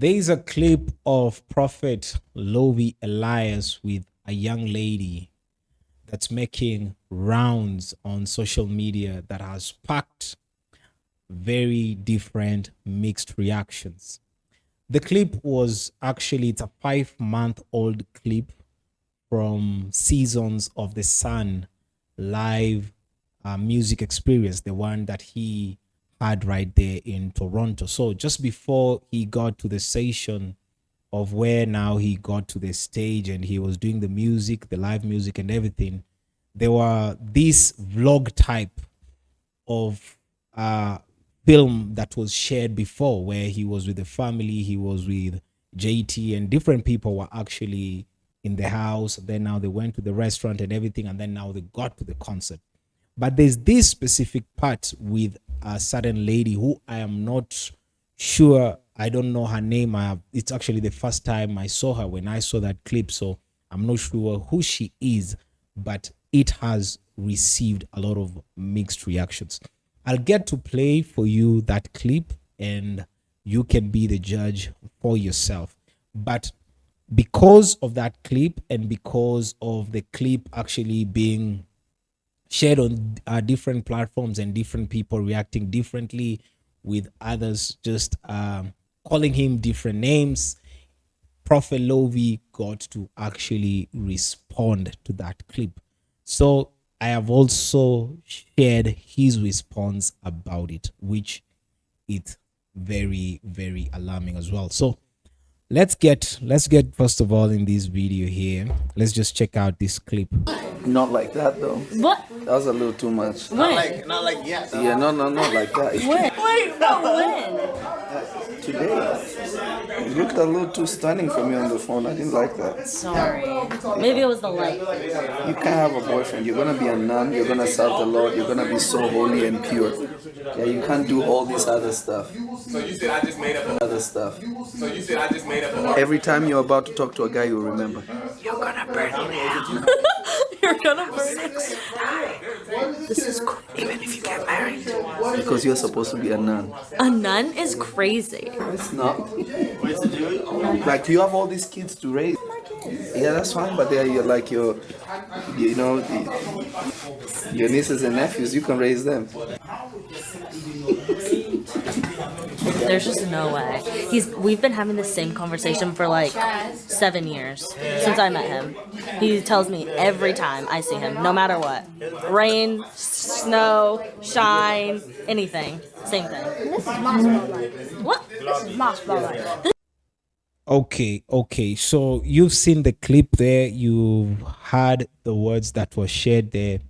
There is a clip of Prophet Lovy Elias with a young lady that's making rounds on social media that has sparked very different mixed reactions. The clip was actually, it's a 5-month-old clip from Seasons of the Sun live music experience, the one that he had right there in Toronto. So just before he got to the session of where now he got to the stage and he was doing the music, the live music and everything, there were this vlog type of film that was shared before where he was with the family, he was with JT, and different people were actually in the house. Then now they went to the restaurant and everything, and then now they got to the concert. But there's this specific part with a certain lady who I am not sure, I don't know her name. It's actually the first time I saw her when I saw that clip, so I'm not sure who she is, but it has received a lot of mixed reactions. I'll get to play for you that clip and you can be the judge for yourself. But because of that clip and because of the clip actually being shared on different platforms and different people reacting differently, with others just calling him different names, Prophet Lovy got to actually respond to that clip. So I have also shared his response about it, which is very, very alarming as well. So let's get first of all in this video here, let's just check out this clip. Not like that though. What? That was a little too much. Not like yes. Yeah, no, not like that. When? Wait, no, when? Today. You looked a little too stunning for me on the phone. I didn't like that. Sorry. Maybe it was the light. You can't have a boyfriend. You're gonna be a nun. You're gonna serve the Lord. You're gonna be so holy and pure. Yeah, you can't do all this other stuff. So you said I just made up Other stuff. So you said I just made up Every time you're about to talk to a guy, you'll remember. You're gonna burn in hell. You're gonna burn in hell. This is crazy. Even if you get married. Because you're supposed to be a nun. A nun is crazy. It's not. Like you have all these kids to raise. Yeah, that's fine, but they're like your nieces and nephews. You can raise them. There's just no way. We've been having the same conversation for like 7 years since I met him. He tells me every time I see him, no matter what, rain, snow, shine, anything, same thing. This is my spotlight. What? This is my spotlight. Okay, so you've seen the clip there, you've heard the words that were shared there.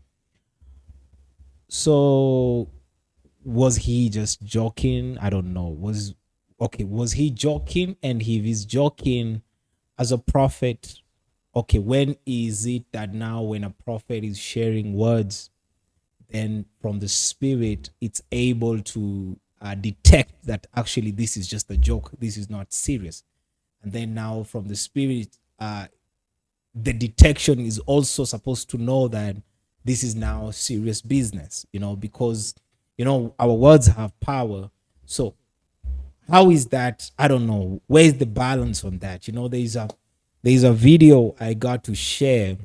So was he just joking? I don't know. Was he joking? And if he's joking as a prophet, okay, when is it that now when a prophet is sharing words, then from the spirit, it's able to detect that actually this is just a joke, this is not serious. And then now from the spirit, the detection is also supposed to know that this is now serious business, because, our words have power. So how is that? I don't know. Where's the balance on that? There's a video I got to share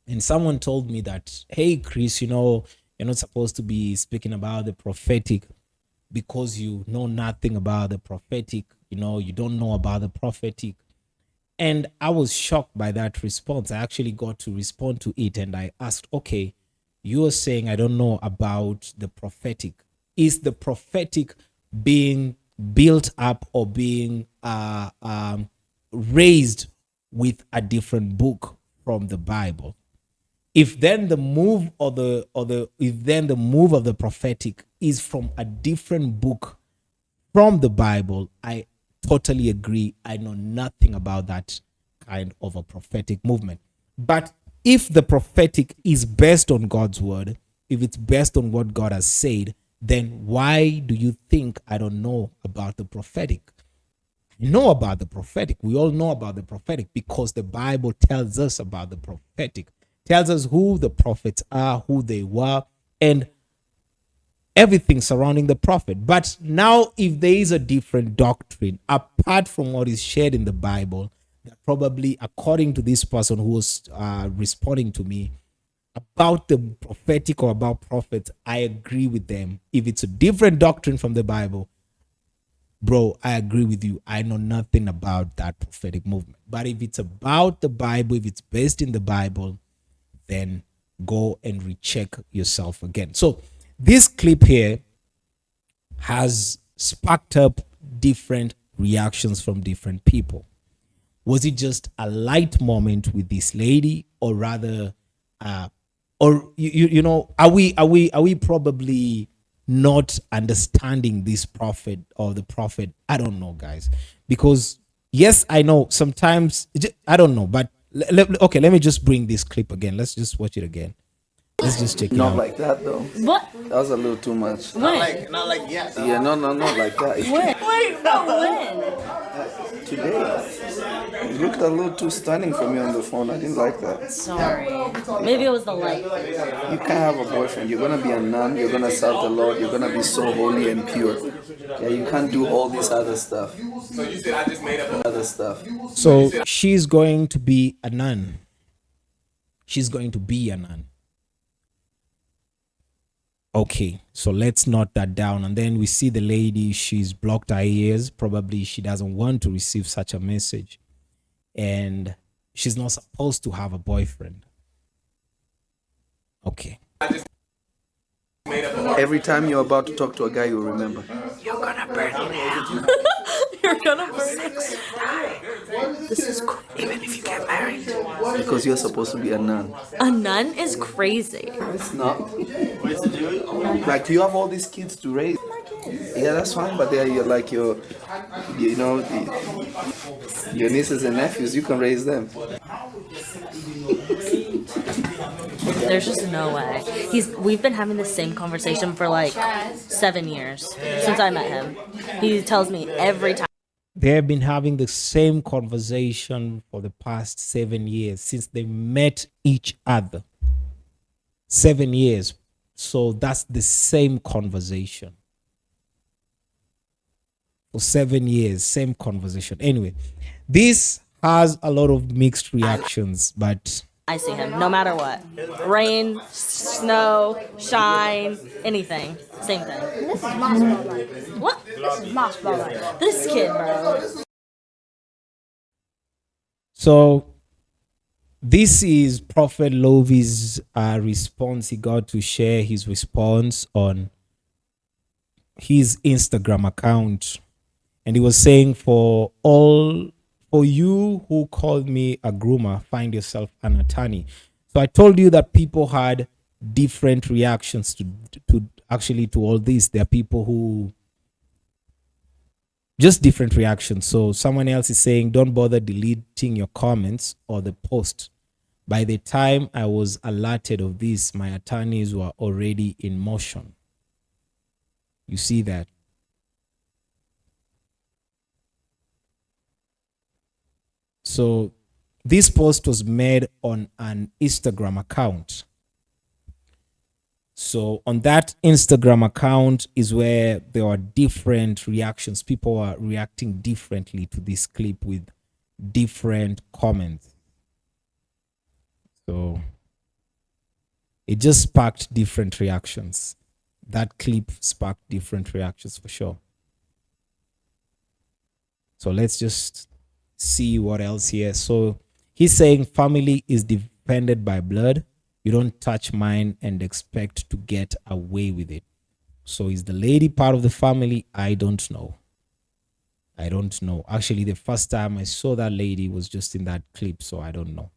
and someone told me that, hey, Chris, you're not supposed to be speaking about the prophetic because you know nothing about the prophetic. You don't know about the prophetic. And I was shocked by that response. I actually got to respond to it and I asked, okay, you are saying I don't know about the prophetic. Is the prophetic being built up or being raised with a different book from the Bible? If then the move of the prophetic is from a different book from the Bible, I totally agree. I know nothing about that kind of a prophetic movement. But if the prophetic is based on God's word, if it's based on what God has said, then why do you think I don't know about the prophetic? I know about the prophetic. We all know about the prophetic because the Bible tells us about the prophetic, tells us who the prophets are, who they were, and everything surrounding the prophet. But now, if there is a different doctrine apart from what is shared in the Bible, that probably, according to this person who was responding to me about the prophetic or about prophets, I agree with them. If it's a different doctrine from the Bible, bro, I agree with you. I know nothing about that prophetic movement. But if it's about the Bible, if it's based in the Bible, then go and recheck yourself again. So this clip here has sparked up different reactions from different people. Was it just a light moment with this lady, or rather, or you know, are we probably not understanding this prophet or the prophet? I don't know, guys, because yes, I know sometimes I don't know, but okay, let me just bring this clip again. Let's just watch it again. Let's just check it Not out. like that though. What? That was a little too much. When? Not like yes. Yeah, no, not like that. When? Wait, no, when? Today, you looked a little too stunning for me on the phone. I didn't like that. Sorry. Maybe it was the light. You can't have a boyfriend. You're gonna be a nun. You're gonna serve the Lord. You're gonna be so holy and pure. Yeah, you can't do all this other stuff. So you said I just made up Other stuff. So she's going to be a nun. She's going to be a nun. Okay, so let's note that down. And then we see the lady, she's blocked her ears. Probably she doesn't want to receive such a message. And she's not supposed to have a boyfriend. Okay. made up. Every time you're about to talk to a guy, you'll remember. You're gonna burn it. This is Even if you get married. Because you're supposed to be a nun. a nun is crazy. It's not. Like, you have all these kids to raise. Yeah, that's fine, but they're like your nieces and nephews. You can raise them. There's just no way. We've been having the same conversation for like 7 years since I met him. He tells me every time. They have been having the same conversation for the past 7 years since they met each other. 7 years. So that's the same conversation. For 7 years, same conversation. Anyway, this has a lot of mixed reactions, but I see him, no matter what. Rain, snow, shine, anything. Same thing. This is my spotlight. What? This is my spotlight. This kid, bro. so this is Prophet Lovy's response. He got to share his response on his Instagram account. And he was saying, for you who called me a groomer, find yourself an attorney. So I told you that people had different reactions to all this. There are people who just different reactions. So someone else is saying, don't bother deleting your comments or the post. By the time I was alerted of this, my attorneys were already in motion. You see that? So this post was made on an Instagram account. So on that Instagram account is where there are different reactions. People are reacting differently to this clip with different comments. So it just sparked different reactions. That clip sparked different reactions for sure. So let's just see what else here. So he's saying family is defended by blood. You don't touch mine and expect to get away with it. So is the lady part of the family? I don't know. I don't know. Actually, the first time I saw that lady was just in that clip, so I don't know.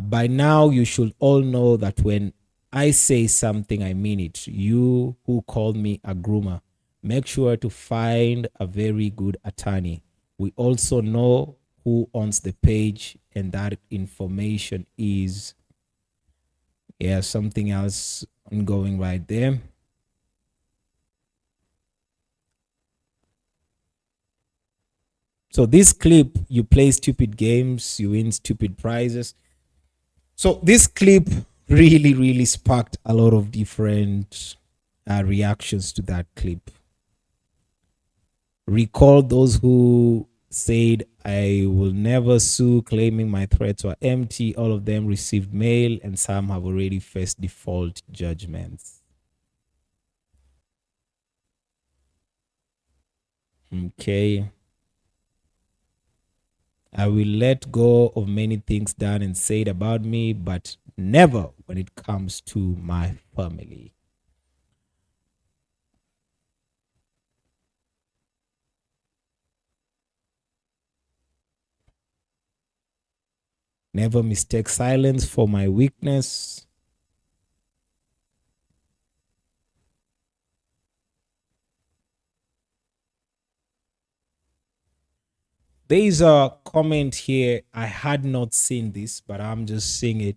By now, you should all know that when I say something, I mean it. You who called me a groomer, make sure to find a very good attorney. We also know who owns the page, and that information is, yeah, something else ongoing right there. So this clip, you play stupid games, you win stupid prizes. So this clip really sparked a lot of different reactions to that clip. Recall those who said, I will never sue, claiming my threats were empty. All of them received mail, and some have already faced default judgments. Okay. I will let go of many things done and said about me, but never when it comes to my family. Never mistake silence for my weakness. There is a comment here. I had not seen this, but I'm just seeing it,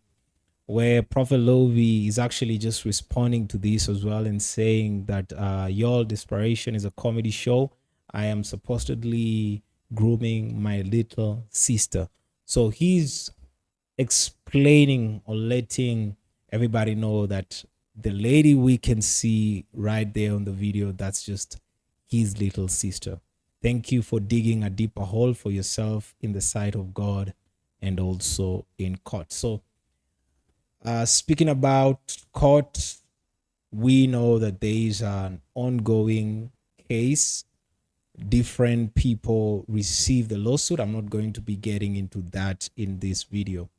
where Prophet Lovy is actually just responding to this as well and saying that Y'all Desperation is a comedy show. I am supposedly grooming my little sister. So he's explaining or letting everybody know that the lady we can see right there on the video, that's just his little sister. Thank you for digging a deeper hole for yourself in the sight of God and also in court. So speaking about court, we know that there is an ongoing case. Different people received the lawsuit. I'm not going to be getting into that in this video.